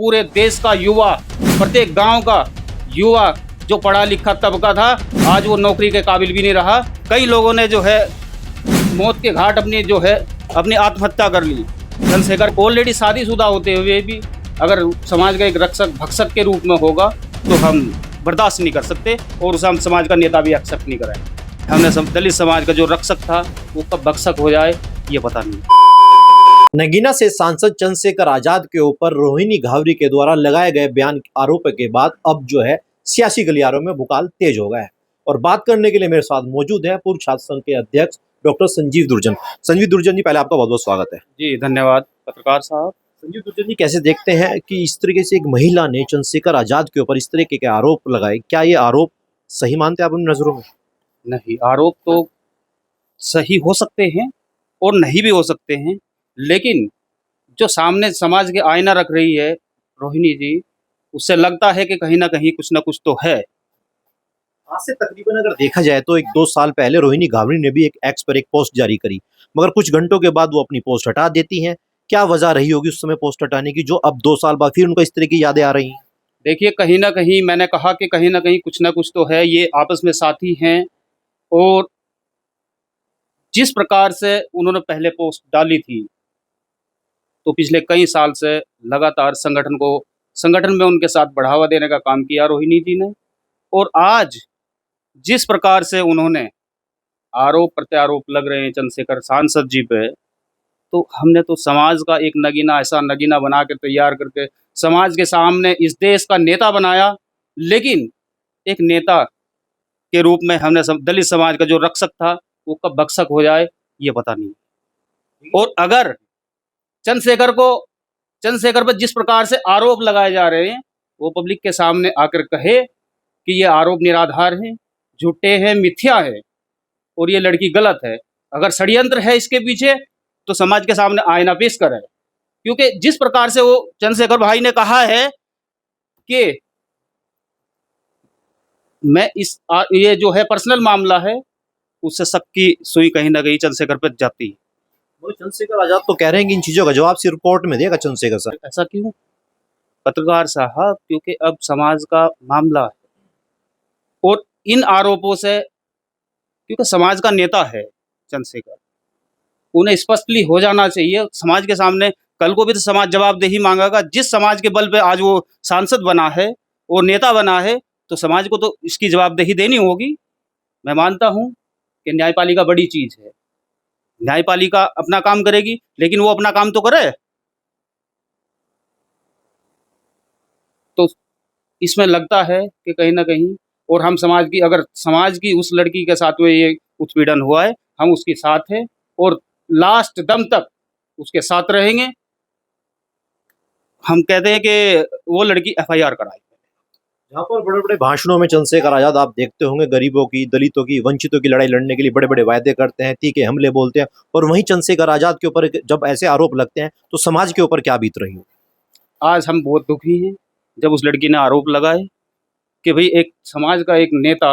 पूरे देश का युवा, प्रत्येक गांव का युवा जो पढ़ा लिखा तबका था, आज वो नौकरी के काबिल भी नहीं रहा। कई लोगों ने जो है मौत के घाट अपनी आत्महत्या कर ली। चंद्रशेखर ऑलरेडी शादीशुदा होते हुए भी अगर समाज का एक रक्षक भक्षक के रूप में होगा तो हम बर्दाश्त नहीं कर सकते और उसे हम समाज का नेता भी एक्सेप्ट नहीं कराएंगे। हमने दलित समाज का जो रक्षक था वो कब भक्षक हो जाए ये पता नहीं। नगीना से सांसद चंद्रशेखर आजाद के ऊपर रोहिणी घावरी के द्वारा लगाए गए बयान आरोप के बाद अब जो है सियासी गलियारों में भूकाल तेज हो गया है। और बात करने के लिए मेरे साथ मौजूद है पूर्व छात्र संघ के अध्यक्ष डॉक्टर संजीव दुर्जन। संजीव दुर्जन जी, पहले आपका बहुत बहुत स्वागत है। जी धन्यवाद पत्रकार साहब। संजीव दुर्जन जी, कैसे देखते हैं कि इस तरीके से एक महिला ने चंद्रशेखर आजाद के ऊपर इस तरीके के आरोप लगाए, क्या ये आरोप सही मानते हैं आप अपनी नजरों में? नहीं, आरोप तो सही हो सकते हैं और नहीं भी हो सकते हैं, लेकिन जो सामने समाज के आईना रख रही है रोहिणी जी, उससे लगता है कि कहीं ना कहीं कुछ ना कुछ तो है। आज से तकरीबन अगर देखा जाए तो 1-2 साल पहले रोहिणी घावरी ने भी एक एक्स पर एक पोस्ट जारी करी, मगर कुछ घंटों के बाद वो अपनी पोस्ट हटा देती हैं। क्या वजह रही होगी उस समय पोस्ट हटाने की, जो अब 2 साल बाद फिर उनका इस तरह की यादें आ रही हैं? देखिए, कहीं ना कहीं मैंने कहा कि कहीं ना कहीं कुछ ना कुछ तो है। ये आपस में साथी हैं और जिस प्रकार से उन्होंने पहले पोस्ट डाली थी तो पिछले कई साल से लगातार संगठन में उनके साथ बढ़ावा देने का काम किया रोहिणी जी ने। और आज जिस प्रकार से उन्होंने आरोप प्रत्यारोप लग रहे हैं चंद्रशेखर सांसद जी पे, तो हमने तो समाज का एक नगीना, ऐसा नगीना बना के तैयार करके समाज के सामने इस देश का नेता बनाया। लेकिन एक नेता के रूप में हमने दलित समाज का जो रक्षक था वो कब भक्षक हो जाए ये पता नहीं। और अगर चंद्रशेखर पर जिस प्रकार से आरोप लगाए जा रहे हैं वो पब्लिक के सामने आकर कहे कि ये आरोप निराधार हैं, झूठे हैं, मिथ्या है और ये लड़की गलत है। अगर षड्यंत्र है इसके पीछे तो समाज के सामने आईना पेश करे। क्योंकि जिस प्रकार से वो चंद्रशेखर भाई ने कहा है कि ये जो है पर्सनल मामला है, उससे शक की सुई कहीं ना कहीं चंद्रशेखर पर जाती है। वो चंद्रशेखर आजाद तो कह रहे हैं कि इन चीजों का जवाब सिर्फ कोर्ट में देगा चंद्रशेखर सर। ऐसा क्यों पत्रकार साहब? क्योंकि अब समाज का मामला है और इन आरोपों से, क्योंकि समाज का नेता है चंद्रशेखर, उन्हें स्पष्टली हो जाना चाहिए समाज के सामने। कल को भी तो समाज जवाबदेही मांगेगा। जिस समाज के बल पे आज वो सांसद बना है और नेता बना है, तो समाज को तो इसकी जवाबदेही देनी होगी। मैं मानता हूं कि न्यायपालिका बड़ी चीज है, न्यायपालिका अपना काम करेगी, लेकिन वो अपना काम तो करे। तो इसमें लगता है कि कहीं ना कहीं, और हम अगर समाज की उस लड़की के साथ में ये उत्पीड़न हुआ है, हम उसके साथ हैं और लास्ट दम तक उसके साथ रहेंगे। हम कहते हैं कि वो लड़की FIR कराए। यहाँ पर बड़े बड़े भाषणों में चंद्रशेखर आजाद आप देखते होंगे गरीबों की, दलितों की, वंचितों की लड़ाई लड़ने के लिए बड़े बड़े वायदे करते हैं, तीखे हमले बोलते हैं, और वहीं चंद्रशेखर आजाद के ऊपर जब ऐसे आरोप लगते हैं तो समाज के ऊपर क्या बीत रही है? आज हम बहुत दुखी हैं जब उस लड़की ने आरोप लगाए कि भाई एक समाज का एक नेता,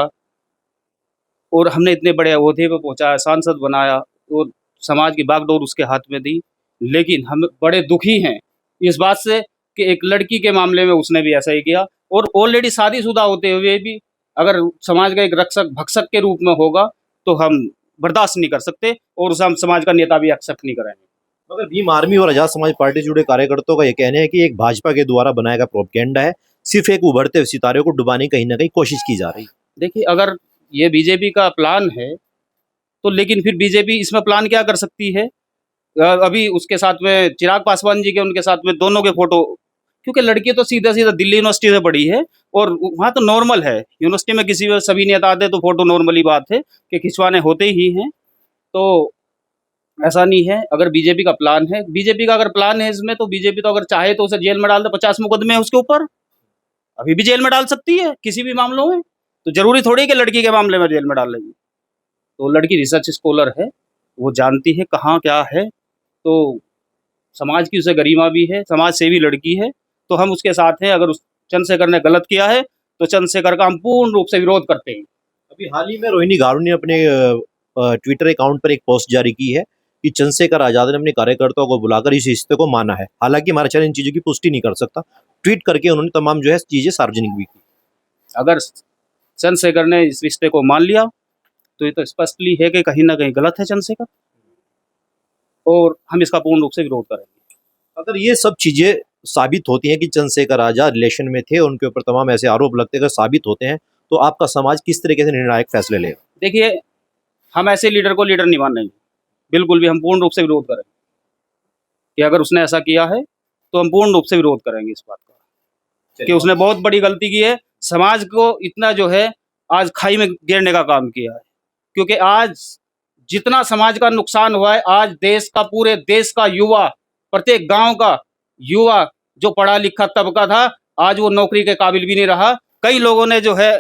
और हमने इतने बड़े ओहदे पे पहुंचाया, सांसद बनाया और समाज की बागडोर उसके हाथ में दी। लेकिन हम बड़े दुखी हैं इस बात से कि एक लड़की के मामले में उसने भी ऐसा ही किया और ऑलरेडी शादीशुदा होते हुए भी अगर समाज का एक रक्षक भक्षक के रूप में होगा तो हम बर्दाश्त नहीं कर सकते और उसे हम समाज का नेता भी एक्सेप्ट नहीं कराएंगे। मगर भीम आर्मी और आजाद समाज पार्टी से जुड़े कार्यकर्ताओं का यह कहना है कि एक भाजपा के द्वारा बनाया गया प्रोपेगेंडा है, सिर्फ एक उभरते हुए सितारे को डुबाने की कहीं ना कहीं कोशिश की जा रही है। देखिए, अगर ये बीजेपी का प्लान है तो लेकिन फिर बीजेपी इसमें प्लान क्या कर सकती है? अभी उसके साथ में चिराग पासवान जी के, उनके साथ में दोनों के फोटो, क्योंकि लड़की तो सीधा सीधा दिल्ली यूनिवर्सिटी से पढ़ी है और वहाँ तो नॉर्मल है। यूनिवर्सिटी में किसी में सभी नेता आते तो फोटो नॉर्मली बात है कि खिंचवाने होते ही हैं। तो ऐसा नहीं है। अगर बीजेपी का प्लान है, बीजेपी का अगर प्लान है इसमें, तो बीजेपी तो अगर चाहे तो उसे जेल में डाल दे। 50 मुकदमे हैं उसके ऊपर, अभी भी जेल में डाल सकती है किसी भी मामलों में। तो जरूरी थोड़ी कि लड़की के मामले में जेल में डाल लेगी। तो लड़की रिसर्च स्कॉलर है, वो जानती है कहाँ क्या है। तो समाज की उसे गरिमा भी है, समाज सेवी लड़की है, तो हम उसके साथ हैं। अगर उस चंद्रशेखर ने गलत किया है तो चंद्रशेखर का हम पूर्ण रूप से विरोध करते हैं। अभी हाल ही में रोहिणी घावरी ने अपने ट्विटर अकाउंट पर एक पोस्ट जारी की है कि चंद्रशेखर आजाद ने अपने कार्यकर्ताओं को बुलाकर इस रिश्ते को माना है। हालांकि हमारा चैनल इन चीजों की पुष्टि नहीं कर सकता। ट्वीट करके उन्होंने तमाम जो है चीजें सार्वजनिक भी की। अगर चंद्रशेखर ने इस रिश्ते को मान लिया तो ये तो स्पष्टली है कि कहीं ना कहीं गलत है चंद्रशेखर, और हम इसका पूर्ण रूप से विरोध करेंगे। अगर ये सब चीजें साबित होती हैं कि चंद्रशेखर आजाद रिलेशन में थे, उनके ऊपर तमाम ऐसे आरोप लगते हैं, अगर साबित होते हैं तो आपका समाज किस तरीके से निर्णायक फैसले लेगा? देखिए, हम ऐसे लीडर को लीडर नहीं मानेंगे, बिल्कुल भी हम पूर्ण रूप से विरोध करेंगे कि अगर उसने ऐसा किया है तो हम पूर्ण रूप से विरोध करेंगे इस बात का कि उसने बहुत बड़ी गलती की है, समाज को इतना जो है आज खाई में गिरने का काम किया है। क्योंकि आज जितना समाज का नुकसान हुआ है, आज देश का, पूरे देश का युवा, प्रत्येक गांव का युवा जो पढ़ा लिखा तबका था, आज वो नौकरी के काबिल भी नहीं रहा। कई लोगों ने जो है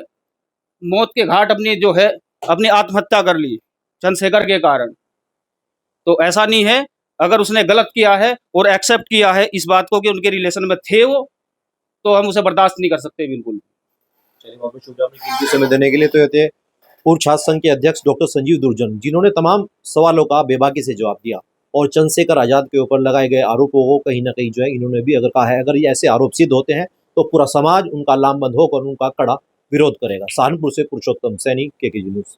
मौत के घाट अपनी आत्महत्या कर ली चंद्रशेखर के कारण। तो ऐसा नहीं है, अगर उसने गलत किया है और एक्सेप्ट किया है इस बात को कि उनके रिलेशन में थे वो, तो हम उसे बर्दाश्त नहीं कर सकते बिल्कुल। चलिए, बहुत बहुत शुक्रिया अपनी कीमती समय देने के लिए। तो ये थे पूर्व छात्र संघ के अध्यक्ष डॉक्टर संजीव दुर्जन, जिन्होंने तमाम सवालों का बेबाकी से जवाब दिया और चंद्रशेखर आजाद के ऊपर लगाए गए आरोपों को कहीं ना कहीं जो है इन्होंने भी अगर कहा है, अगर ये ऐसे आरोप सिद्ध होते हैं तो पूरा समाज उनका लामबंद होकर उनका कड़ा विरोध करेगा। सहारनपुर से पुरुषोत्तम सैनी, केके न्यूज़।